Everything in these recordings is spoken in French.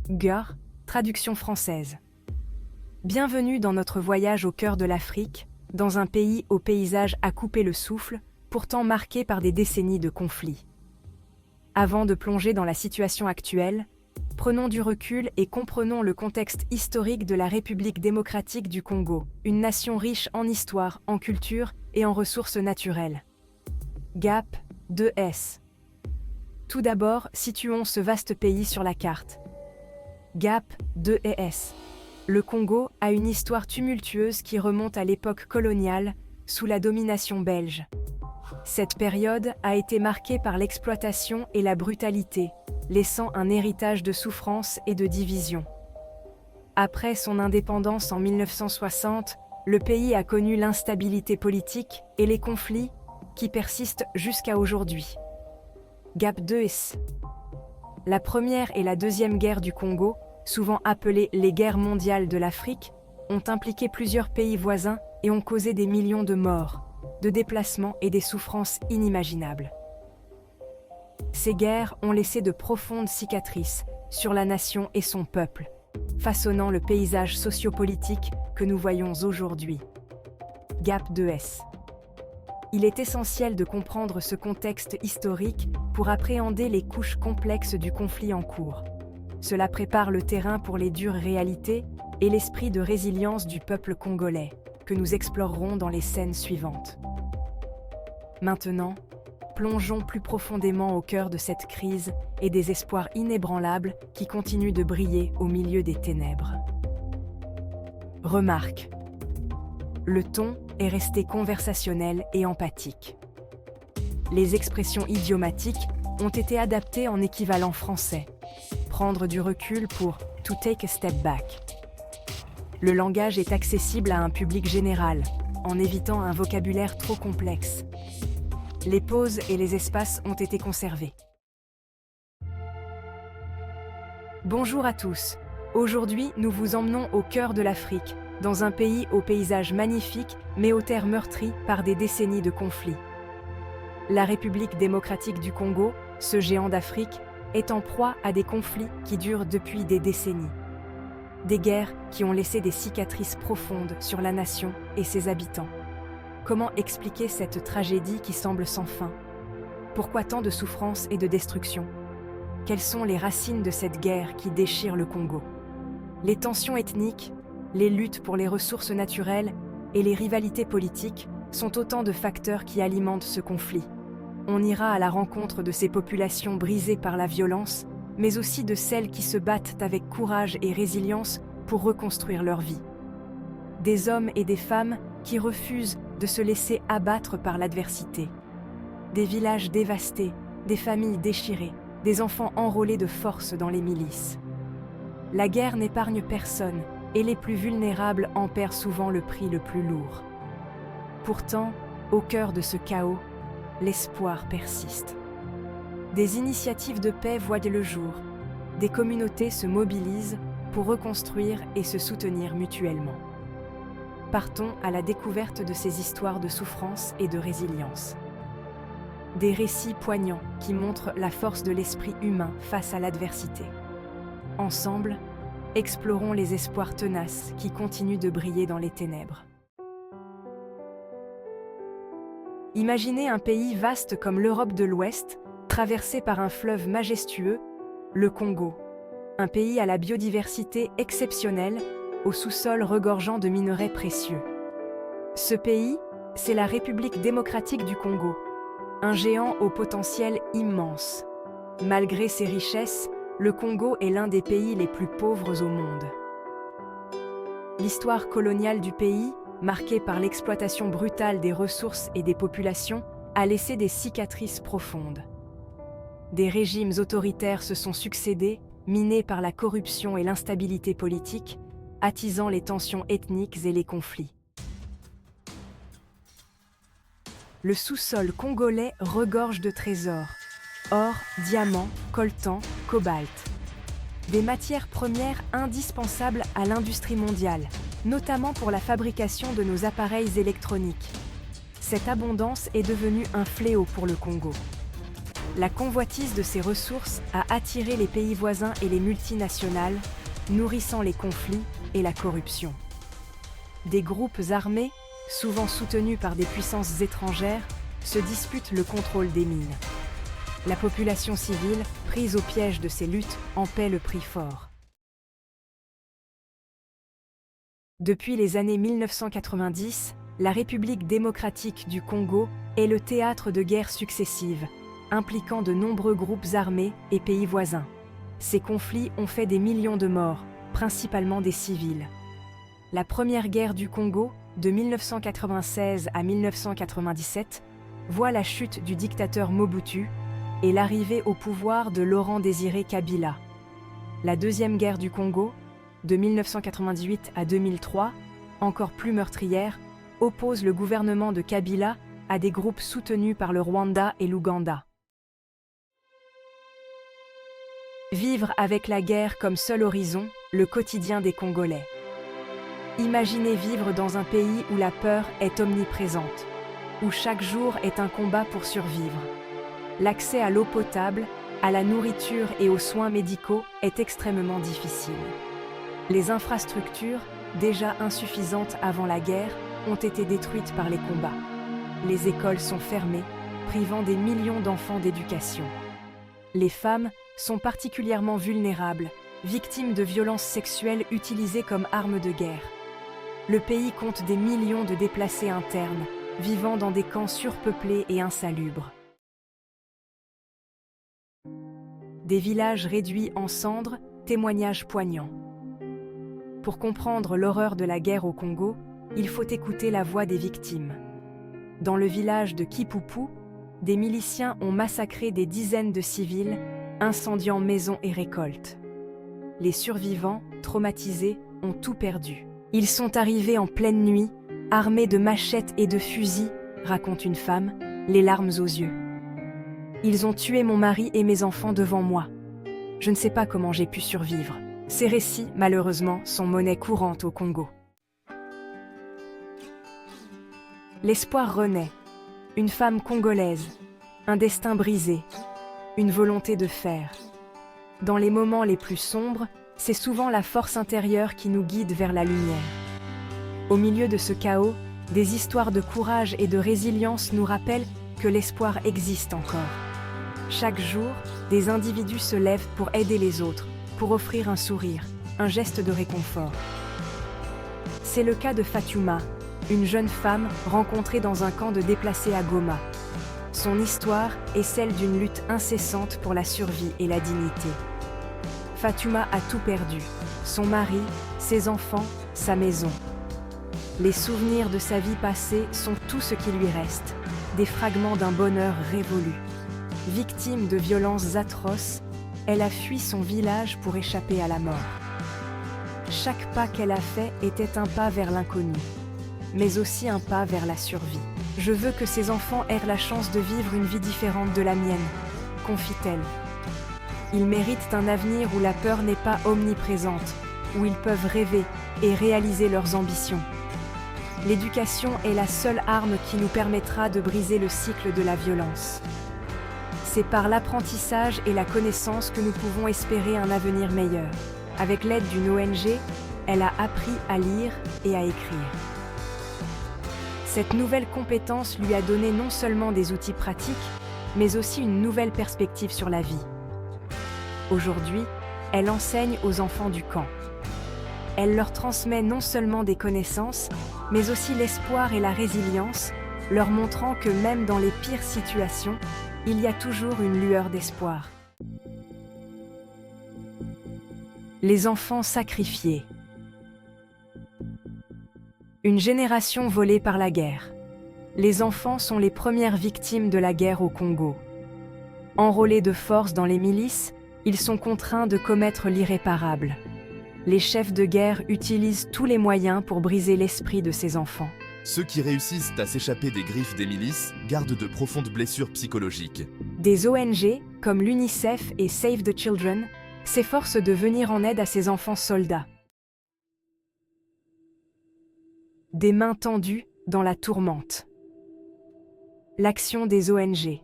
Gur, traduction française. Bienvenue dans notre voyage au cœur de l'Afrique, dans un pays au paysage à couper le souffle, pourtant marqué par des décennies de conflits. Avant de plonger dans la situation actuelle, prenons du recul et comprenons le contexte historique de la République démocratique du Congo, une nation riche en histoire, en culture et en ressources naturelles. GAP 2S. Tout d'abord, situons ce vaste pays sur la carte. GAP 2S. Le Congo a une histoire tumultueuse qui remonte à l'époque coloniale, sous la domination belge. Cette période a été marquée par l'exploitation et la brutalité, laissant un héritage de souffrance et de division. Après son indépendance en 1960, le pays a connu l'instabilité politique et les conflits qui persistent jusqu'à aujourd'hui. GAP 2S. La première et la deuxième guerre du Congo, souvent appelées les guerres mondiales de l'Afrique, ont impliqué plusieurs pays voisins et ont causé des millions de morts, de déplacements et des souffrances inimaginables. Ces guerres ont laissé de profondes cicatrices sur la nation et son peuple, façonnant le paysage sociopolitique que nous voyons aujourd'hui. GAP 2S. Il est essentiel de comprendre ce contexte historique pour appréhender les couches complexes du conflit en cours. Cela prépare le terrain pour les dures réalités et l'esprit de résilience du peuple congolais, que nous explorerons dans les scènes suivantes. Maintenant, plongeons plus profondément au cœur de cette crise et des espoirs inébranlables qui continuent de briller au milieu des ténèbres. Remarque. Le ton est resté conversationnel et empathique. Les expressions idiomatiques ont été adaptées en équivalent français. Prendre du recul pour « to take a step back ». Le langage est accessible à un public général, en évitant un vocabulaire trop complexe. Les pauses et les espaces ont été conservés. Bonjour à tous. Aujourd'hui, nous vous emmenons au cœur de l'Afrique, dans un pays au paysage magnifique, mais aux terres meurtries par des décennies de conflits. La République démocratique du Congo, ce géant d'Afrique, est en proie à des conflits qui durent depuis des décennies. Des guerres qui ont laissé des cicatrices profondes sur la nation et ses habitants. Comment expliquer cette tragédie qui semble sans fin? Pourquoi tant de souffrance et de destruction? Quelles sont les racines de cette guerre qui déchire le Congo? Les tensions ethniques, les luttes pour les ressources naturelles et les rivalités politiques sont autant de facteurs qui alimentent ce conflit. On ira à la rencontre de ces populations brisées par la violence, mais aussi de celles qui se battent avec courage et résilience pour reconstruire leur vie. Des hommes et des femmes qui refusent de se laisser abattre par l'adversité. Des villages dévastés, des familles déchirées, des enfants enrôlés de force dans les milices. La guerre n'épargne personne, et les plus vulnérables en paient souvent le prix le plus lourd. Pourtant, au cœur de ce chaos, l'espoir persiste. Des initiatives de paix voient le jour. Des communautés se mobilisent pour reconstruire et se soutenir mutuellement. Partons à la découverte de ces histoires de souffrance et de résilience. Des récits poignants qui montrent la force de l'esprit humain face à l'adversité. Ensemble, explorons les espoirs tenaces qui continuent de briller dans les ténèbres. Imaginez un pays vaste comme l'Europe de l'Ouest, traversé par un fleuve majestueux, le Congo. Un pays à la biodiversité exceptionnelle, au sous-sol regorgeant de minerais précieux. Ce pays, c'est la République démocratique du Congo, un géant au potentiel immense. Malgré ses richesses, le Congo est l'un des pays les plus pauvres au monde. L'histoire coloniale du pays, marquée par l'exploitation brutale des ressources et des populations, a laissé des cicatrices profondes. Des régimes autoritaires se sont succédés, minés par la corruption et l'instabilité politique, attisant les tensions ethniques et les conflits. Le sous-sol congolais regorge de trésors. Or, diamants, coltan, cobalt. Des matières premières indispensables à l'industrie mondiale, notamment pour la fabrication de nos appareils électroniques. Cette abondance est devenue un fléau pour le Congo. La convoitise de ces ressources a attiré les pays voisins et les multinationales, nourrissant les conflits et la corruption. Des groupes armés, souvent soutenus par des puissances étrangères, se disputent le contrôle des mines. La population civile, prise au piège de ces luttes, en paie le prix fort. Depuis les années 1990, la République démocratique du Congo est le théâtre de guerres successives, impliquant de nombreux groupes armés et pays voisins. Ces conflits ont fait des millions de morts, principalement des civils. La première guerre du Congo, de 1996 à 1997, voit la chute du dictateur Mobutu et l'arrivée au pouvoir de Laurent-Désiré Kabila. La deuxième guerre du Congo, de 1998 à 2003, encore plus meurtrière, oppose le gouvernement de Kabila à des groupes soutenus par le Rwanda et l'Ouganda. Vivre avec la guerre comme seul horizon, le quotidien des Congolais. Imaginez vivre dans un pays où la peur est omniprésente, où chaque jour est un combat pour survivre. L'accès à l'eau potable, à la nourriture et aux soins médicaux est extrêmement difficile. Les infrastructures, déjà insuffisantes avant la guerre, ont été détruites par les combats. Les écoles sont fermées, privant des millions d'enfants d'éducation. Les femmes sont particulièrement vulnérables, victimes de violences sexuelles utilisées comme armes de guerre. Le pays compte des millions de déplacés internes, vivant dans des camps surpeuplés et insalubres. Des villages réduits en cendres, témoignages poignants. Pour comprendre l'horreur de la guerre au Congo, il faut écouter la voix des victimes. Dans le village de Kipupu, des miliciens ont massacré des dizaines de civils, incendiant maisons et récoltes. Les survivants, traumatisés, ont tout perdu. Ils sont arrivés en pleine nuit, armés de machettes et de fusils, raconte une femme, les larmes aux yeux. Ils ont tué mon mari et mes enfants devant moi. Je ne sais pas comment j'ai pu survivre. Ces récits, malheureusement, sont monnaie courante au Congo. L'espoir renaît. Une femme congolaise, un destin brisé, une volonté de faire. Dans les moments les plus sombres, c'est souvent la force intérieure qui nous guide vers la lumière. Au milieu de ce chaos, des histoires de courage et de résilience nous rappellent que l'espoir existe encore. Chaque jour, des individus se lèvent pour aider les autres, pour offrir un sourire, un geste de réconfort. C'est le cas de Fatuma, une jeune femme rencontrée dans un camp de déplacés à Goma. Son histoire est celle d'une lutte incessante pour la survie et la dignité. Fatuma a tout perdu, son mari, ses enfants, sa maison. Les souvenirs de sa vie passée sont tout ce qui lui reste, des fragments d'un bonheur révolu. Victime de violences atroces, elle a fui son village pour échapper à la mort. Chaque pas qu'elle a fait était un pas vers l'inconnu, mais aussi un pas vers la survie. Je veux que ces enfants aient la chance de vivre une vie différente de la mienne, confie-t-elle. Ils méritent un avenir où la peur n'est pas omniprésente, où ils peuvent rêver et réaliser leurs ambitions. L'éducation est la seule arme qui nous permettra de briser le cycle de la violence. C'est par l'apprentissage et la connaissance que nous pouvons espérer un avenir meilleur. Avec l'aide d'une ONG, elle a appris à lire et à écrire. Cette nouvelle compétence lui a donné non seulement des outils pratiques, mais aussi une nouvelle perspective sur la vie. Aujourd'hui, elle enseigne aux enfants du camp. Elle leur transmet non seulement des connaissances, mais aussi l'espoir et la résilience, leur montrant que même dans les pires situations, il y a toujours une lueur d'espoir. Les enfants sacrifiés. Une génération volée par la guerre. Les enfants sont les premières victimes de la guerre au Congo. Enrôlés de force dans les milices, ils sont contraints de commettre l'irréparable. Les chefs de guerre utilisent tous les moyens pour briser l'esprit de ces enfants. Ceux qui réussissent à s'échapper des griffes des milices gardent de profondes blessures psychologiques. Des ONG, comme l'UNICEF et Save the Children, s'efforcent de venir en aide à ces enfants soldats. Des mains tendues dans la tourmente. L'action des ONG.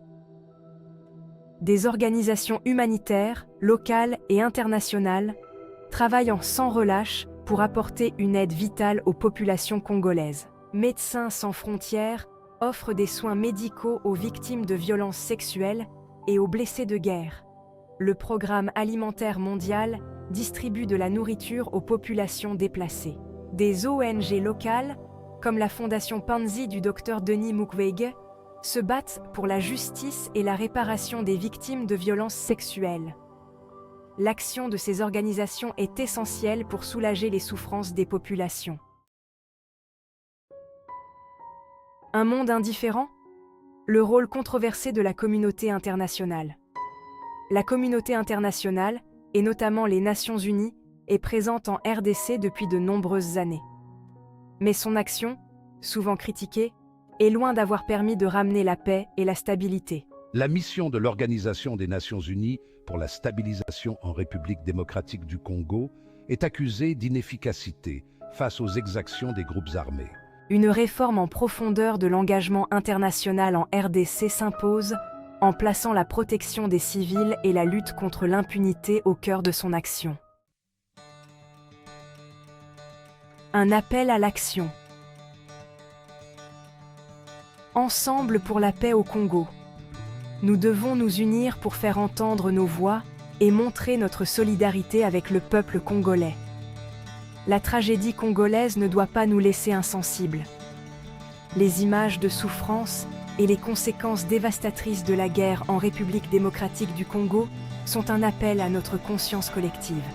Des organisations humanitaires, locales et internationales, travaillent sans relâche pour apporter une aide vitale aux populations congolaises. Médecins sans frontières offre des soins médicaux aux victimes de violences sexuelles et aux blessés de guerre. Le Programme alimentaire mondial distribue de la nourriture aux populations déplacées. Des ONG locales, comme la Fondation Panzi du Dr Denis Mukwege, se battent pour la justice et la réparation des victimes de violences sexuelles. L'action de ces organisations est essentielle pour soulager les souffrances des populations. Un monde indifférent? Le rôle controversé de la communauté internationale. La communauté internationale, et notamment les Nations Unies, est présente en RDC depuis de nombreuses années. Mais son action, souvent critiquée, est loin d'avoir permis de ramener la paix et la stabilité. La mission de l'Organisation des Nations Unies pour la stabilisation en République démocratique du Congo est accusée d'inefficacité face aux exactions des groupes armés. Une réforme en profondeur de l'engagement international en RDC s'impose en plaçant la protection des civils et la lutte contre l'impunité au cœur de son action. Un appel à l'action. Ensemble pour la paix au Congo. Nous devons nous unir pour faire entendre nos voix et montrer notre solidarité avec le peuple congolais. La tragédie congolaise ne doit pas nous laisser insensibles. Les images de souffrance et les conséquences dévastatrices de la guerre en République démocratique du Congo sont un appel à notre conscience collective.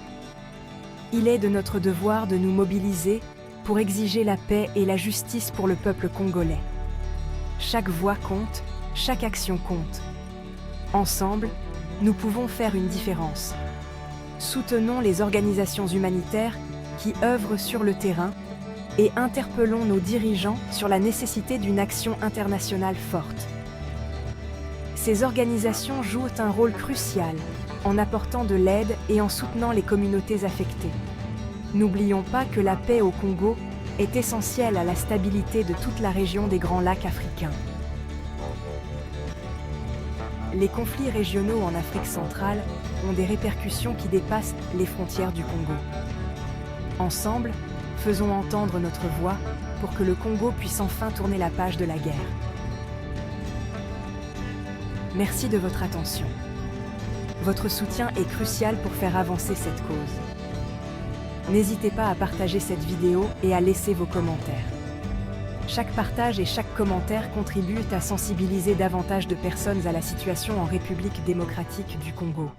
Il est de notre devoir de nous mobiliser pour exiger la paix et la justice pour le peuple congolais. Chaque voix compte, chaque action compte. Ensemble, nous pouvons faire une différence. Soutenons les organisations humanitaires qui œuvrent sur le terrain et interpellons nos dirigeants sur la nécessité d'une action internationale forte. Ces organisations jouent un rôle crucial en apportant de l'aide et en soutenant les communautés affectées. N'oublions pas que la paix au Congo est essentielle à la stabilité de toute la région des Grands Lacs africains. Les conflits régionaux en Afrique centrale ont des répercussions qui dépassent les frontières du Congo. Ensemble, faisons entendre notre voix pour que le Congo puisse enfin tourner la page de la guerre. Merci de votre attention. Votre soutien est crucial pour faire avancer cette cause. N'hésitez pas à partager cette vidéo et à laisser vos commentaires. Chaque partage et chaque commentaire contribuent à sensibiliser davantage de personnes à la situation en République démocratique du Congo.